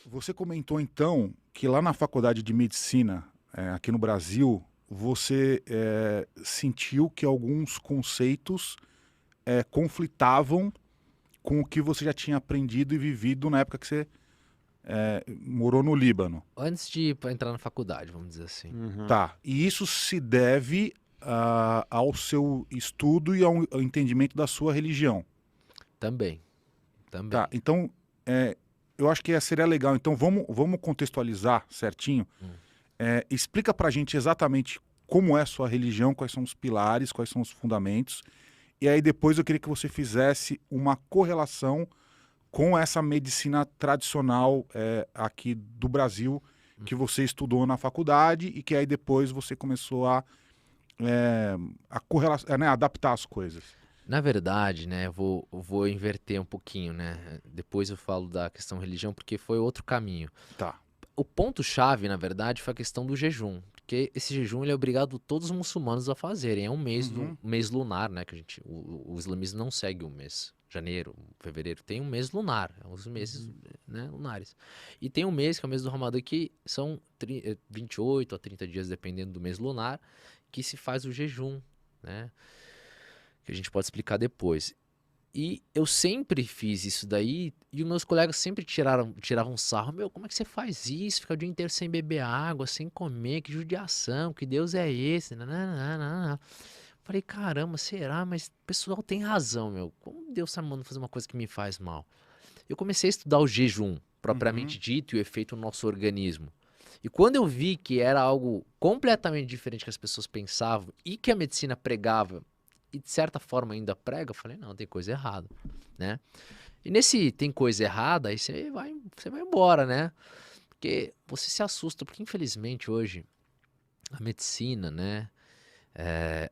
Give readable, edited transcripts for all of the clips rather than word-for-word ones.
Você comentou então que lá na faculdade de medicina, aqui no Brasil, você sentiu que alguns conceitos conflitavam com o que você já tinha aprendido e vivido na época que você morou no Líbano. Antes de entrar na faculdade, vamos dizer assim. Uhum. Tá. E isso se deve ao seu estudo e ao entendimento da sua religião. Também, Tá. também. Então, eu acho que seria legal. Então, vamos contextualizar certinho. Hum. Explica pra gente exatamente como é a sua religião, quais são os pilares, quais são os fundamentos. E aí depois eu queria que você fizesse uma correlação com essa medicina tradicional aqui do Brasil que você estudou na faculdade e que aí depois você começou a adaptar as coisas. Na verdade, né, eu vou inverter um pouquinho, né? Depois eu falo da questão religião, porque foi outro caminho. Tá. O ponto-chave, na verdade, foi a questão do jejum. Porque esse jejum ele é obrigado todos os muçulmanos a fazerem. É um mês, Uhum. mês lunar, né? Que o islamismo não segue o mês. Janeiro, fevereiro. Tem um mês lunar. É os meses né, lunares. E tem um mês, que é o mês do Ramadã, que são 28 a 30 dias, dependendo do mês lunar, que se faz o jejum, né? Que a gente pode explicar depois. E eu sempre fiz isso daí, e os meus colegas sempre tiravam sarro. Meu, como é que você faz isso? Fica o dia inteiro sem beber água, sem comer, que judiação, que Deus é esse? Nananana. Falei, caramba, será? Mas o pessoal tem razão, meu. Como Deus tá me mandando fazer uma coisa que me faz mal? Eu comecei a estudar o jejum, Uhum. propriamente dito, e o efeito no nosso organismo. E quando eu vi que era algo completamente diferente que as pessoas pensavam e que a medicina pregava, e de certa forma ainda prega, eu falei, não, tem coisa errada, né? E nesse tem coisa errada, aí você vai embora, né? Porque você se assusta, porque infelizmente hoje a medicina, né,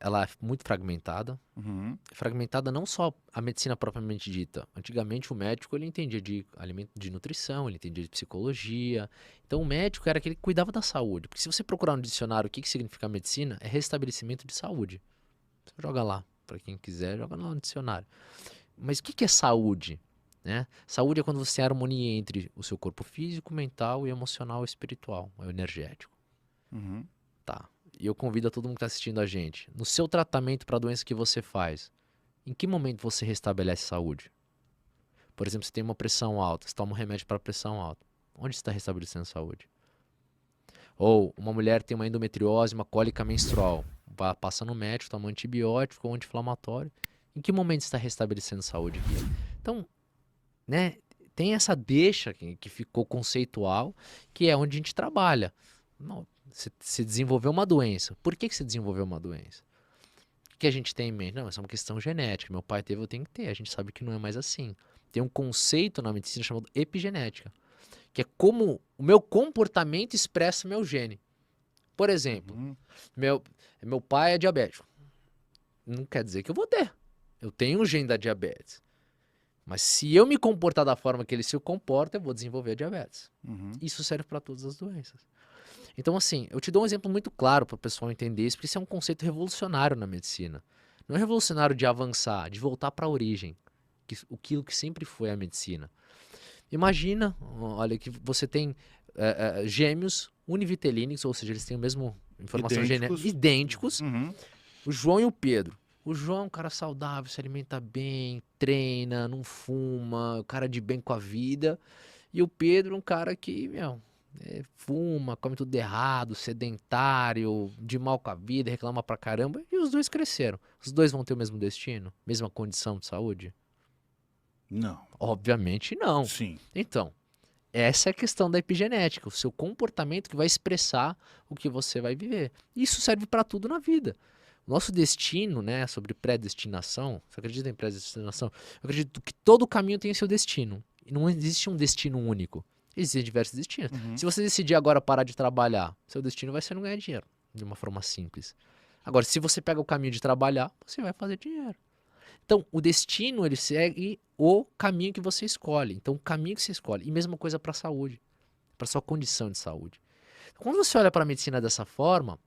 ela é muito fragmentada. Uhum. Fragmentada não só a medicina propriamente dita. Antigamente o médico ele entendia de alimento, de nutrição, ele entendia de psicologia. Então o médico era aquele que cuidava da saúde. Porque se você procurar no dicionário o que significa medicina, é restabelecimento de saúde. Você joga lá, para quem quiser, joga lá no dicionário. Mas o que é saúde? Né? Saúde é quando você tem harmonia entre o seu corpo físico, mental e emocional e espiritual, o energético. Uhum. Tá. E eu convido a todo mundo que está assistindo a gente. No seu tratamento para a doença que você faz, em que momento você restabelece saúde? Por exemplo, você tem uma pressão alta, você toma um remédio para pressão alta. Onde você está restabelecendo saúde? Ou uma mulher tem uma endometriose, uma cólica menstrual. Passa no médico, toma um antibiótico ou anti-inflamatório. Em que momento você está restabelecendo saúde aqui? Então, né, tem essa deixa que ficou conceitual, que é onde a gente trabalha. Não, você desenvolveu uma doença. Por que você desenvolveu uma doença? O que a gente tem em mente? Não, essa é uma questão genética. Meu pai teve, eu tenho que ter. A gente sabe que não é mais assim. Tem um conceito na medicina chamado epigenética, que é como o meu comportamento expressa o meu gene. Por exemplo, Uhum. meu, meu pai é diabético. Não quer dizer que eu vou ter. Eu tenho o gene da diabetes. Mas se eu me comportar da forma que ele se comporta, eu vou desenvolver a diabetes. Uhum. Isso serve para todas as doenças. Então, assim, eu te dou um exemplo muito claro para o pessoal entender isso, porque isso é um conceito revolucionário na medicina. Não é revolucionário de avançar, de voltar para a origem, aquilo que sempre foi a medicina. Imagina, olha, que você tem gêmeos univitelíneos, ou seja, eles têm a mesma informação genética, Idênticos. idênticos, Uhum. o João e o Pedro. O João é um cara saudável, se alimenta bem, treina, não fuma, o cara de bem com a vida. E o Pedro, um cara que, meu, fuma, come tudo errado, sedentário, de mal com a vida, reclama pra caramba. E os dois cresceram. Os dois vão ter o mesmo destino? Mesma condição de saúde? Não. Obviamente não. Sim. Então, essa é a questão da epigenética, o seu comportamento que vai expressar o que você vai viver. Isso serve para tudo na vida. Nosso destino, né, sobre predestinação, você acredita em predestinação? Eu acredito que todo caminho tem seu destino. E não existe um destino único. Existem diversos destinos. Uhum. Se você decidir agora parar de trabalhar, seu destino vai ser não ganhar dinheiro, de uma forma simples. Agora, se você pega o caminho de trabalhar, você vai fazer dinheiro. Então, o destino, ele segue o caminho que você escolhe. Então, o caminho que você escolhe. E mesma coisa para a saúde, para sua condição de saúde. Quando você olha para a medicina dessa forma,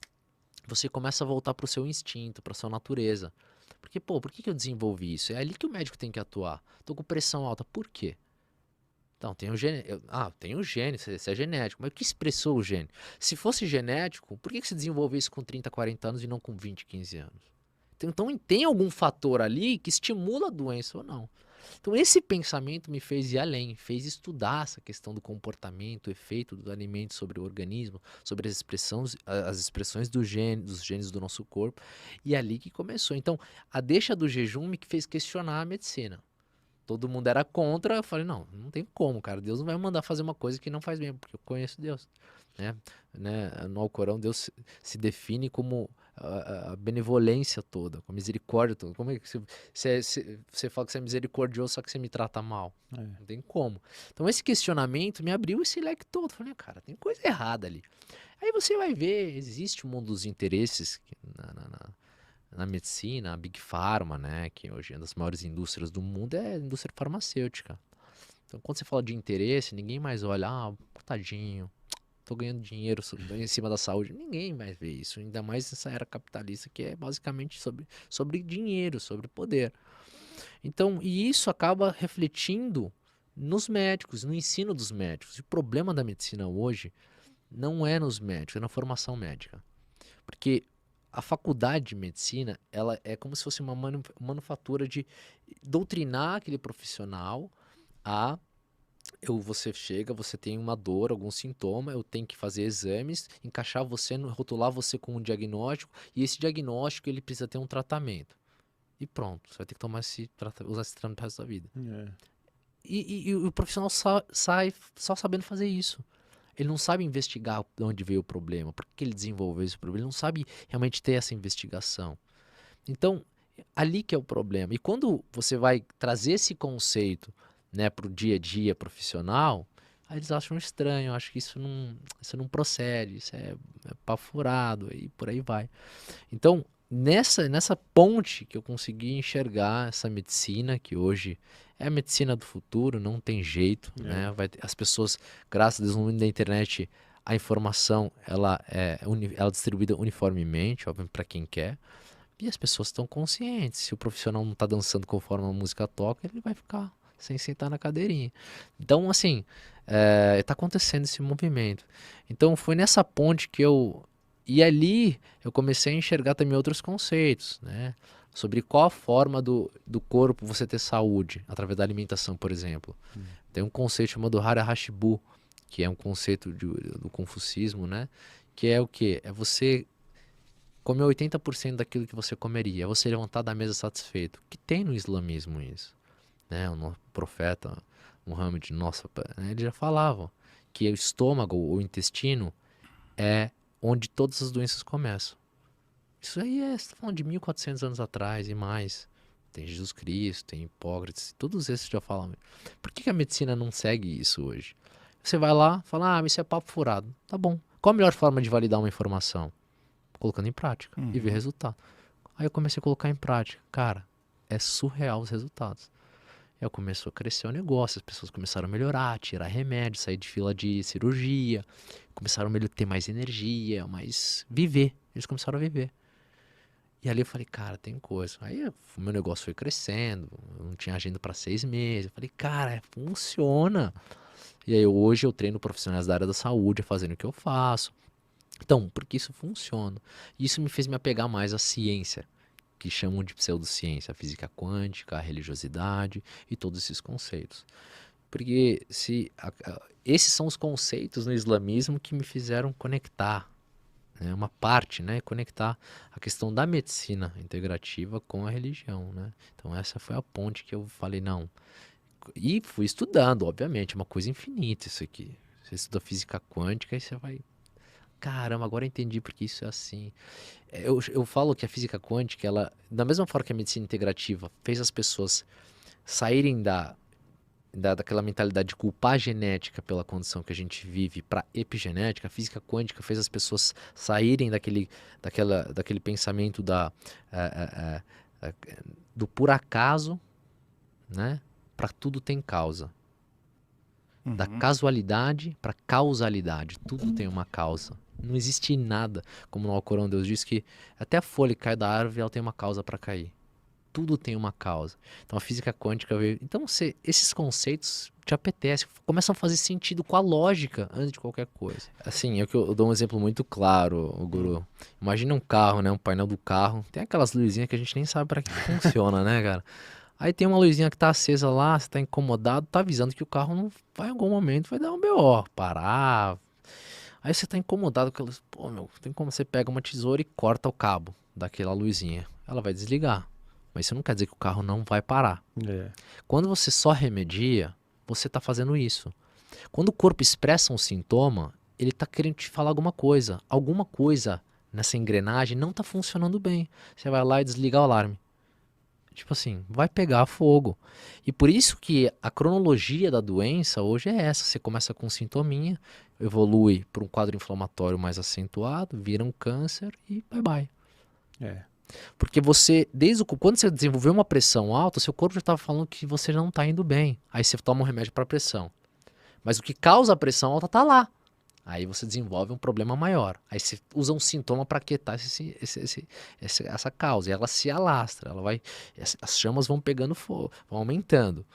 você começa a voltar para o seu instinto, para sua natureza. Porque, pô, por que eu desenvolvi isso? É ali que o médico tem que atuar. Tô com pressão alta. Por quê? Então, tem o gene. Tem o gene, isso é genético. Mas o que expressou o gene? Se fosse genético, por que você desenvolveu isso com 30, 40 anos e não com 20, 15 anos? Então, tem algum fator ali que estimula a doença ou não. Então, esse pensamento me fez ir além, fez estudar essa questão do comportamento, o efeito do alimento sobre o organismo, sobre as expressões dos genes do nosso corpo. E é ali que começou. Então, a deixa do jejum me fez questionar a medicina. Todo mundo era contra, eu falei, não tem como, cara. Deus não vai me mandar fazer uma coisa que não faz bem, porque eu conheço Deus. No Alcorão, Deus se define como a benevolência toda, com a misericórdia toda. Como é que você fala que você é misericordioso, só que você me trata mal? Não tem como. Então, esse questionamento me abriu esse leque todo. Eu falei, cara, tem coisa errada ali. Aí você vai ver, existe um mundo dos interesses na medicina, a Big Pharma, né, que hoje é uma das maiores indústrias do mundo, é a indústria farmacêutica. Então, quando você fala de interesse, ninguém mais olha, tadinho, tô ganhando dinheiro em cima da saúde. Ninguém mais vê isso, ainda mais nessa era capitalista que é basicamente sobre dinheiro, sobre poder. Então, e isso acaba refletindo nos médicos, no ensino dos médicos. E o problema da medicina hoje não é nos médicos, é na formação médica. Porque a faculdade de medicina, ela é como se fosse uma manufatura de doutrinar aquele profissional a... Você chega, você tem uma dor, algum sintoma, eu tenho que fazer exames, encaixar você, rotular você com um diagnóstico, e esse diagnóstico ele precisa ter um tratamento. E pronto, você vai ter que usar esse tratamento pro resto da vida. E o profissional sai só sabendo fazer isso. Ele não sabe investigar de onde veio o problema, por que ele desenvolveu esse problema, ele não sabe realmente ter essa investigação. Então, ali que é o problema. E quando você vai trazer esse conceito, né, para o dia a dia profissional, aí eles acham estranho, acho que isso não procede, isso é papo furado, e por aí vai. Então, nessa ponte que eu consegui enxergar essa medicina, que hoje é a medicina do futuro, não tem jeito, né? As pessoas, graças a Deus, no mundo da internet, a informação ela é distribuída uniformemente, óbvio, para quem quer, e as pessoas estão conscientes. Se o profissional não está dançando conforme a música toca, ele vai ficar sem sentar na cadeirinha. Então, assim, está acontecendo esse movimento. Então, foi nessa ponte que e ali eu comecei a enxergar também outros conceitos, né? Sobre qual a forma do corpo você ter saúde, através da alimentação, por exemplo. Tem um conceito chamado Hara Hashibu, que é um conceito do confucismo, né? Que é o quê? É você comer 80% daquilo que você comeria, é você levantar da mesa satisfeito. Que tem no islamismo isso, né? O profeta Muhammad, ele já falava que o estômago, o intestino, é onde todas as doenças começam. Isso aí você tá falando de 1400 anos atrás e mais. Tem Jesus Cristo, tem Hipócrates, todos esses já falam. Por que a medicina não segue isso hoje? Você vai lá, fala, isso é papo furado. Tá bom. Qual a melhor forma de validar uma informação? Colocando em prática e ver resultado. Aí eu comecei a colocar em prática. Cara, é surreal os resultados. Aí começou a crescer o negócio, as pessoas começaram a melhorar, tirar remédio, sair de fila de cirurgia, começaram a ter mais energia, mais viver. Eles começaram a viver. E ali eu falei, cara, tem coisa. Aí o meu negócio foi crescendo, eu não tinha agenda para 6 meses. Eu falei, cara, funciona. E aí hoje eu treino profissionais da área da saúde fazendo o que eu faço. Então, porque isso funciona. Isso me fez me apegar mais à ciência, que chamam de pseudociência, a física quântica, a religiosidade e todos esses conceitos. Porque esses são os conceitos no islamismo que me fizeram conectar, né, uma parte, né, conectar a questão da medicina integrativa com a religião, né? Então essa foi a ponte que eu falei, não. E fui estudando, obviamente, é uma coisa infinita isso aqui. Você estuda física quântica e você vai... Caramba, agora eu entendi porque isso é assim. Eu falo que a física quântica, ela, da mesma forma que a medicina integrativa fez as pessoas saírem daquela mentalidade de culpar a genética pela condição que a gente vive para epigenética, a física quântica fez as pessoas saírem daquele pensamento do por acaso, né? Para tudo tem causa. Da casualidade para causalidade. Tudo tem uma causa. Não existe nada. Como no Alcorão Deus diz que até a folha que cai da árvore ela tem uma causa para cair. tudo tem uma causa. Então a física quântica veio. Então esses conceitos te apetecem, começam a fazer sentido com a lógica antes de qualquer coisa. Assim, eu dou um exemplo muito claro, o Guru. Imagina um carro, né? Um painel do carro. Tem aquelas luzinhas que a gente nem sabe para que funciona, né, cara? Aí tem uma luzinha que tá acesa lá, você tá incomodado, tá avisando que o carro não vai em algum momento, vai dar um BO, parar. Aí você tá incomodado com aquelas. Pô, meu, tem como você pega uma tesoura e corta o cabo daquela luzinha. Ela vai desligar. Mas isso não quer dizer que o carro não vai parar. Quando você só remedia, você tá fazendo isso. Quando o corpo expressa um sintoma, ele tá querendo te falar alguma coisa. Alguma coisa nessa engrenagem não tá funcionando bem. Você vai lá e desliga o alarme. Tipo assim, vai pegar fogo. E por isso que a cronologia da doença hoje é essa. Você começa com um sintominha, evolui para um quadro inflamatório mais acentuado, vira um câncer e bye bye. Porque você, quando você desenvolveu uma pressão alta, seu corpo já estava falando que você não está indo bem. Aí você toma um remédio para pressão. Mas o que causa a pressão alta está lá. Aí você desenvolve um problema maior. Aí você usa um sintoma para aquietar essa causa. E ela se alastra. As chamas vão pegando fogo, vão aumentando.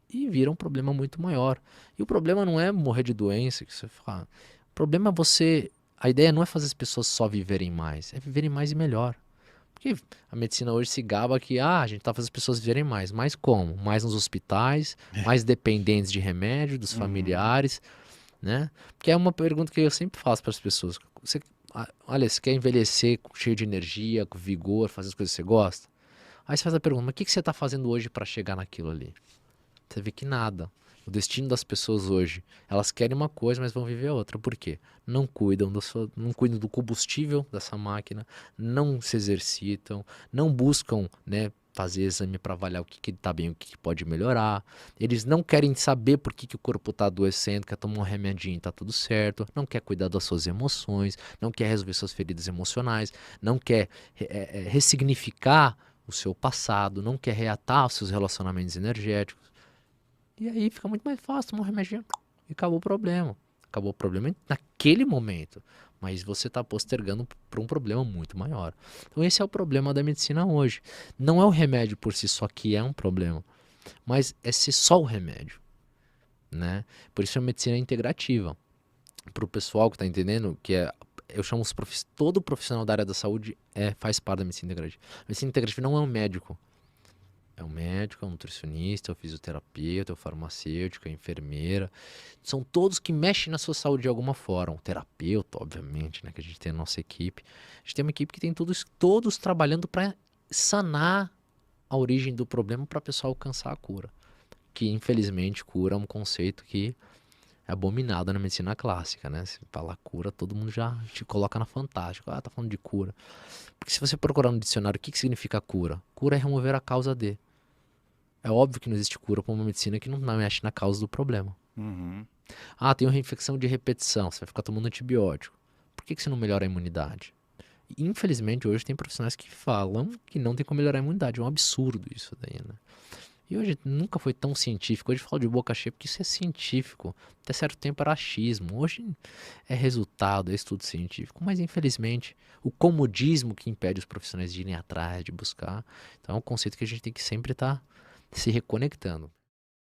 E vira um problema muito maior. E o problema não é morrer de doença. Que você fala. O problema é você. A ideia não é fazer as pessoas só viverem mais. É viverem mais e melhor. Porque a medicina hoje se gaba que a gente tá fazendo as pessoas viverem mais. Mais como? Mais nos hospitais, mais dependentes de remédio, dos familiares. Né? Porque é uma pergunta que eu sempre faço para as pessoas. Olha, você quer envelhecer cheio de energia, com vigor, fazer as coisas que você gosta? Aí você faz a pergunta, mas o que você está fazendo hoje para chegar naquilo ali? Você vê que nada. O destino das pessoas hoje, elas querem uma coisa, mas vão viver outra. Por quê? Não cuidam do combustível dessa máquina, não se exercitam, não buscam, né, fazer exame para avaliar o que está bem, o que pode melhorar. Eles não querem saber por que o corpo está adoecendo, quer tomar um remedinho, está tudo certo. Não quer cuidar das suas emoções, não quer resolver suas feridas emocionais, não quer ressignificar o seu passado, não quer reatar os seus relacionamentos energéticos. E aí fica muito mais fácil tomar um remedinho e acabou o problema. Acabou o problema naquele momento. Mas você está postergando para um problema muito maior. Então esse é o problema da medicina hoje. Não é o remédio por si só que é um problema, mas é ser só o remédio, né? Por isso a medicina é integrativa. Para o pessoal que está entendendo, eu chamo todo profissional da área da saúde faz parte da medicina integrativa. A medicina integrativa não é um médico. É um médico, é um nutricionista, é um fisioterapeuta, é um farmacêutico, é enfermeira. São todos que mexem na sua saúde de alguma forma. Um terapeuta, obviamente, né, que a gente tem na nossa equipe. A gente tem uma equipe que tem todos trabalhando para sanar a origem do problema para a pessoa alcançar a cura. Que, infelizmente, cura é um conceito que é abominado na medicina clássica, né? Se falar cura, todo mundo já te coloca na fantástica. Ah, tá falando de cura. Porque se você procurar no dicionário o que significa cura? Cura é remover a causa de. É óbvio que não existe cura para uma medicina que não mexe na causa do problema. Ah, tem uma infecção de repetição, você vai ficar tomando antibiótico. Por que você não melhora a imunidade? Infelizmente, hoje tem profissionais que falam que não tem como melhorar a imunidade. É um absurdo isso daí, né? E hoje nunca foi tão científico. Hoje falo de boca cheia porque isso é científico. Até certo tempo era achismo. Hoje é resultado, é estudo científico. Mas infelizmente o comodismo que impede os profissionais de irem atrás, de buscar. Então é um conceito que a gente tem que sempre estar se reconectando.